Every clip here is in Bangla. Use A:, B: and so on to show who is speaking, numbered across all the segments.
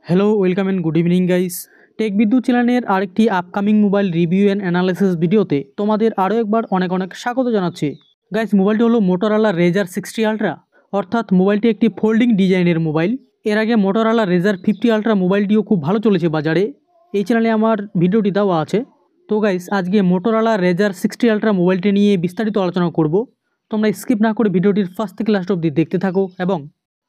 A: Hello, welcome and good evening guys. Tech Bidyut চ্যানেলের আরেকটি upcoming mobile review and analysis ভিডিওতে তোমাদের আরও একবার অনেক অনেক স্বাগত জানাচ্ছি। গাইস, মোবাইলটি হলো মোটরোলা রেজার 60 আলট্রা, অর্থাৎ মোবাইলটি একটি ফোল্ডিং ডিজাইনের মোবাইল। এর আগে মোটরোলা রেজার 50 আলট্রা মোবাইলটিও খুব ভালো চলেছে বাজারে, এই চ্যানেলে আমার ভিডিওটি দেওয়া আছে। তো গাইস, আজকে মোটরোলা রেজার 60 আলট্রা মোবাইলটি নিয়ে বিস্তারিত আলোচনা করব। তোমরা স্কিপ না করে ভিডিওটির ফার্স্ট থেকে লাস্ট অবধি দেখতে থাকো এবং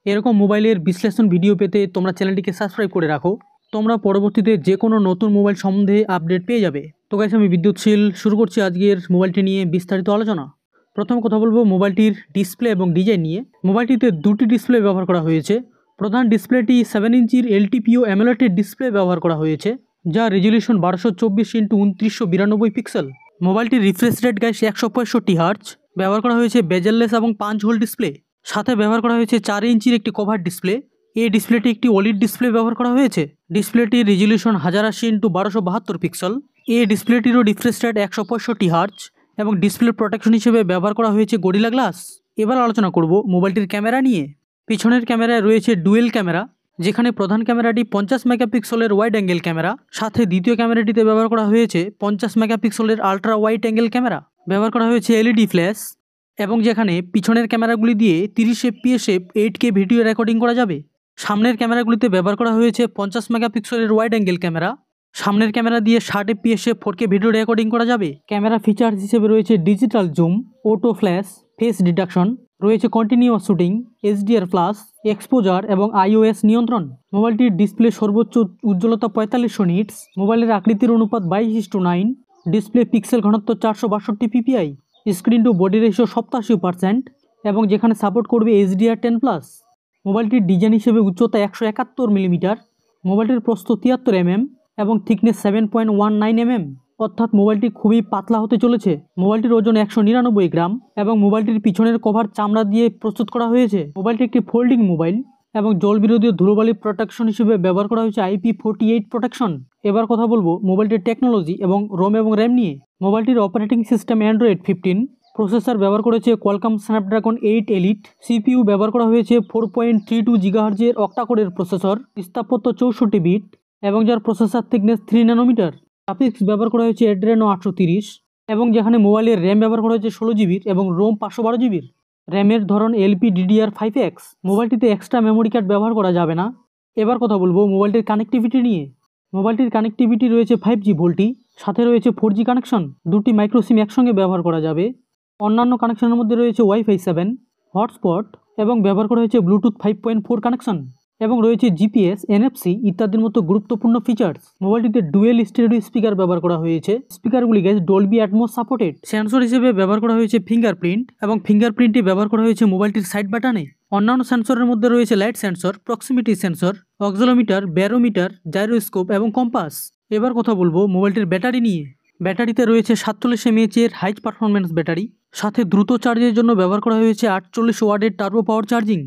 A: এরকম মোবাইলের বিশ্লেষণ ভিডিও পেতে তোমরা চ্যানেলটিকে সাবস্ক্রাইব করে রাখো। তোমরা পরবর্তীতে যে কোনো নতুন মোবাইল সম্বন্ধে আপডেট পেয়ে যাবে। তো গাইস, আমি বিদ্যুৎশীল শুরু করছি আজকের মোবাইলটি নিয়ে বিস্তারিত আলোচনা। প্রথম কথা বলবো মোবাইলটির ডিসপ্লে এবং ডিজাইন নিয়ে। মোবাইলটিতে দুটি ডিসপ্লে ব্যবহার করা হয়েছে। প্রধান ডিসপ্লেটি 7 ইঞ্চির এলটিপিও অ্যামোলেড ডিসপ্লে ব্যবহার করা হয়েছে, যা রেজলিউশন 1224x2992 পিক্সেল। মোবাইলটির রিফ্রেশ রেট গাইস 165 হার্জ। ব্যবহার করা হয়েছে বেজেললেস এবং 5 হোল ডিসপ্লে। সাথে ব্যবহার করা হয়েছে 4 ইঞ্চির একটি কভার ডিসপ্লে। এই ডিসপ্লেটি একটি ওলিড ডিসপ্লে ব্যবহার করা হয়েছে। ডিসপ্লেটির রেজলিউশন 1080x1272 পিক্সেল। এই ডিসপ্লেটিরও রিফ্রেশ রেট 165 হার্জ এবং ডিসপ্লে প্রোটেকশন হিসেবে ব্যবহার করা হয়েছে গরিলা গ্লাস। এবার আলোচনা করব মোবাইলটির ক্যামেরা নিয়ে। পিছনের ক্যামেরায় রয়েছে ডুয়েল ক্যামেরা, যেখানে প্রধান ক্যামেরাটি 50 মেগাপিক্সেলের ওয়াইড অ্যাঙ্গেল ক্যামেরা। সাথে দ্বিতীয় ক্যামেরাটিতে ব্যবহার করা হয়েছে 50 মেগাপিক্সেলের আলট্রা ওয়াইড অ্যাঙ্গেল ক্যামেরা। ব্যবহার করা হয়েছে এলইডি ফ্ল্যাশ, এবং যেখানে পিছনের ক্যামেরাগুলি দিয়ে 30 fps 8K ভিডিও রেকর্ডিং করা যাবে। সামনের ক্যামেরাগুলিতে ব্যবহার করা হয়েছে 50 মেগাপিক্সেলের ওয়াইড অ্যাঙ্গেল ক্যামেরা। সামনের ক্যামেরা দিয়ে 60 fps 4K ভিডিও রেকর্ডিং করা যাবে। ক্যামেরা ফিচার্স হিসেবে রয়েছে digital zoom, auto flash, face detection, রয়েছে continuous shooting, HDR plus, exposure এবং iOS নিয়ন্ত্রণ। মোবাইলটির ডিসপ্লে সর্বোচ্চ উজ্জ্বলতা 4500 নিটস। মোবাইলের আকৃতির অনুপাত 22:9। ডিসপ্লে পিক্সেল ঘনত্ব 462 ppi। Screen to body ratio 87% এবং যেখানে সাপোর্ট করবে HDR10+। মোবাইলটির ডিজাইন হিসেবে উচ্চতা 171 মিলিমিটার। মোবাইলটির প্রস্থ 73 mm এবং থিকনেস 7.19 mm, অর্থাৎ মোবাইলটি খুবই পাতলা হতে চলেছে। মোবাইলটির ওজন 199 গ্রাম এবং মোবাইলটির পিছনের কভার চামড়া দিয়ে প্রস্তুত করা হয়েছে। মোবাইলটি একটি ফোল্ডিং মোবাইল এবং জল বিরোধী ধুলোবালি প্রোটেকশন হিসেবে ব্যবহার করা হয়েছে IP48 প্রোটেকশন। এবার কথা বলবো মোবাইলটির টেকনোলজি এবং রোম এবং র্যাম নিয়ে। মোবাইলটির অপারেটিং সিস্টেম অ্যান্ড্রয়েড 15। প্রসেসর ব্যবহার করেছে কোয়ালকম স্ন্যাপড্রাগন 8 এলিট। সিপিইউ ব্যবহার করা হয়েছে 4.32 GHz অক্টাকোরের প্রসেসর। স্থাপত্য 64 বিট এবং যার প্রসেসর থিকনেস 3 ন্যানোমিটার। গ্রাফিক্স ব্যবহার করা হয়েছে Adreno 830 এবং যেখানে মোবাইলের র্যাম ব্যবহার করা হয়েছে 16 GB এবং রোম 512 GB। র্যামের ধরন LPDDR5X। মোবাইলটিতে এক্সট্রা মেমোরি কার্ড ব্যবহার করা যাবে না। এবার কথা বলবো মোবাইলটির কানেক্টিভিটি নিয়ে। মোবাইলটির কানেক্টিভিটি রয়েছে 5G ভোল্টি, সাথে রয়েছে 4G কানেকশন। দুটি মাইক্রো সিম একসঙ্গে ব্যবহার করা যাবে। অন্যান্য কানেকশনের মধ্যে রয়েছে Wi-Fi 7, হটস্পট এবং ব্যবহার করা হয়েছে ব্লুটুথ 5.4 কানেকশন এবং রয়েছে GPS, NFC ইত্যাদির মতো গুরুত্বপূর্ণ ফিচার্স। মোবাইলটিতে ডুয়েল স্টেরিও স্পিকার ব্যবহার করা হয়েছে। স্পিকারগুলি guys Dolby Atmos supported. Sensor হিসেবে ব্যবহার করা হয়েছে ফিঙ্গারপ্রিন্ট এবং ফিঙ্গারপ্রিন্টটি ব্যবহার করা হয়েছে মোবাইলটির সাইড বাটনে। অন্যান্য সেন্সরের মধ্যে রয়েছে light sensor, proximity sensor, accelerometer, barometer, gyroscope এবং কম্পাস। এবার কথা বলবো মোবাইলটির ব্যাটারি নিয়ে। ব্যাটারিতে রয়েছে 47 mAh এর হাই পারফরমেন্স ব্যাটারি। সাথে দ্রুত চার্জের জন্য ব্যবহার করা হয়েছে 48 ওয়াটের টার্বো পাওয়ার চার্জিং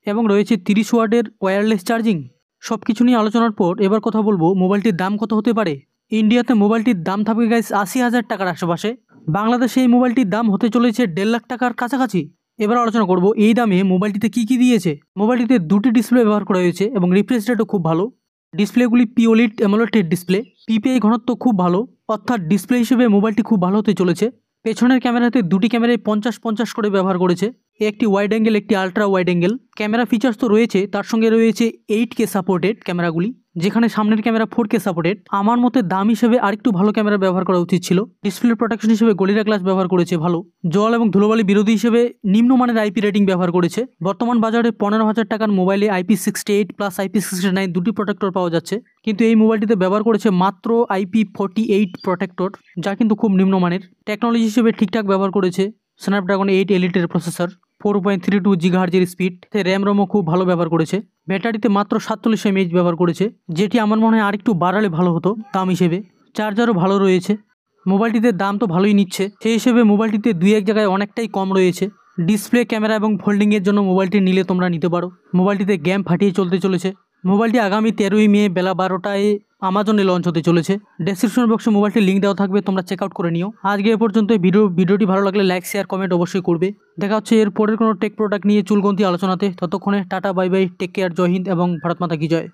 A: এবং রয়েছে 30 ওয়াটের ওয়্যারলেস চার্জিং। সব কিছু নিয়ে আলোচনার পর এবার কথা বলবো মোবাইলটির দাম কত হতে পারে। ইন্ডিয়াতে মোবাইলটির দাম থাকবে গাইস 80,000 টাকার আশেপাশে। বাংলাদেশে এই মোবাইলটির দাম হতে চলেছে 1.5 লাখ টাকার কাছাকাছি। এবার আলোচনা করব এই দামে মোবাইলটিতে কি দিয়েছে। মোবাইলটিতে দুটি ডিসপ্লে ব্যবহার করা হয়েছে এবং রিফ্রেশ রেটও খুব ভালো। ডিসপ্লেগুলি পিওলিড অ্যামোলেড ডিসপ্লে। পিপিআই ঘনত্ব খুব ভালো, অর্থাৎ ডিসপ্লে হিসেবে মোবাইলটি খুব ভালো হতে চলেছে। পেছনের ক্যামেরাতে দুটি ক্যামেরায় 50-50 করে ব্যবহার করেছে। একটি ওয়াইড অ্যাঙ্গেল, একটি ultra wide angle. Camera features তো রয়েছে, তার সঙ্গে রয়েছে 8K সাপোর্টেড ক্যামেরাগুলি, যেখানে সামনের ক্যামেরা 4K সাপোর্টেড। আমার মতে দাম হিসেবে আরেকটু ভালো ক্যামেরা ব্যবহার করা উচিত ছিল। ডিসপ্লে প্রোটেকশন হিসেবে গরিলা গ্লাস ব্যবহার করেছে ভালো। জল এবং ধুলোবালি বিরোধী হিসেবে নিম্নমানের IP রেটিং ব্যবহার করেছে। বর্তমান বাজারে 15,000 টাকার মোবাইলে IP68 প্লাস IP69 দুটি প্রোটেক্টর পাওয়া যাচ্ছে, কিন্তু এই মোবাইলটিতে ব্যবহার করেছে মাত্র IP48 প্রোটেক্টর, যা কিন্তু খুব নিম্নমানের। টেকনোলজি হিসেবে ঠিকঠাক ব্যবহার করেছে। স্ন্যাপড্রাগন 8 এলিটের প্রসেসর, 4.32 GHz স্পিড, র্যাম রোমও খুব ভালো ব্যবহার করেছে। ব্যাটারিতে মাত্র 47 mAh ব্যবহার করেছে, যেটি আমার মনে হয় আরেকটু বাড়ালে ভালো হতো দাম হিসেবে। চার্জারও ভালো রয়েছে। মোবাইলটিতে দাম তো ভালোই নিচ্ছে, সেই হিসেবে মোবাইলটিতে 2-1 জায়গায় অনেকটাই কম রয়েছে। ডিসপ্লে, ক্যামেরা এবং ফোল্ডিংয়ের জন্য মোবাইলটি নিলে তোমরা নিতে পারো। মোবাইলটিতে গেম ফাটিয়ে চলতে চলেছে। মোবাইলটি আগামী 13ই মে বেলা 12টায় আমাজনে লঞ্চ হতে চলেছে। ডেসক্রিপশন বক্সে মোবাইলটির লিঙ্ক দেওয়া থাকবে, তোমরা চেক আউট করে নিও। আজকে এ পর্যন্ত। ভিডিওটি ভালো লাগলে লাইক, শেয়ার, কমেন্ট অবশ্যই করবে। দেখা হচ্ছে এর পরের কোনো টেক প্রোডাক্ট নিয়ে চুলগন্তি আলোচনাতে। ততক্ষণে tata, bye bye, take care, Jai Hind এবং ভারত মাতা কি জয়।